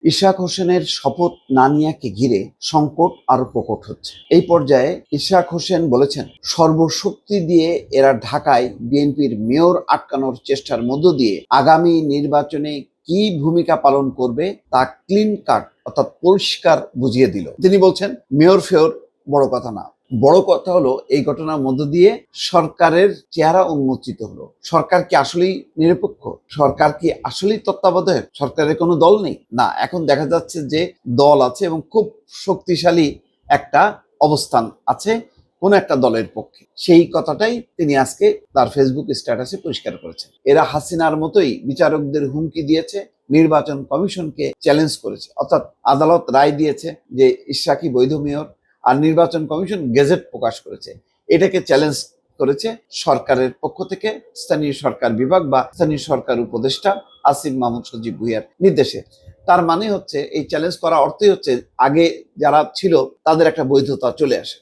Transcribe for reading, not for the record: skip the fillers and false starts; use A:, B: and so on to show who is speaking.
A: ইশরাক হোসেনের শপথ না নেওয়াকে ঘিরে সংকট আরো প্রকট হচ্ছে। এই পর্যায়ে ইশরাক হোসেন বলেছেন, সর্বশক্তি দিয়ে এরা ঢাকায় বিএনপির মেয়র আটকানোর চেষ্টার মধ্য দিয়ে আগামী নির্বাচনে কি ভূমিকা পালন করবে তা ক্লিন কাট অর্থাৎ পরিষ্কার বুঝিয়ে দিল। তিনি বলছেন, মেয়র ফেয়র বড় কথা না, বড় কথা হলো এই ঘটনার মধ্য দিয়ে সরকারের চেহারা উন্মোচিত হলো। সরকার কি আসলেই নিরপেক্ষ? সরকার কি আসলেই তত্ত্বাবধায়ক? সরকারের কোনো দল নেই? না, এখন দেখা যাচ্ছে যে দল আছে এবং খুব শক্তিশালী একটা অবস্থান আছে কোন একটা দলের পক্ষে। সেই কথাটাই তিনি আজকে তার ফেসবুক স্ট্যাটাসে পরিষ্কার করেছেন। এরা হাসিনার মতোই বিচারকদের হুমকি দিয়েছে, নির্বাচন কমিশনকে চ্যালেঞ্জ করেছে, অর্থাৎ আদালত রায় দিয়েছে যে ইশরাকই বৈধ মেয়র, আর নির্বাচন কমিশন গেজেট প্রকাশ করেছে। এটাকে চ্যালেঞ্জ করেছে সরকারের পক্ষ থেকে স্থানীয় সরকার বিভাগ বা স্থানীয় সরকার উপদেষ্টা আসিফ মাহমুদ সজীব ভুঁইয়ার নির্দেশে। তার মানে হচ্ছে এই চ্যালেঞ্জ করা অর্থই হচ্ছে আগে যারা ছিল তাদের একটা বৈধতা চলে আসে।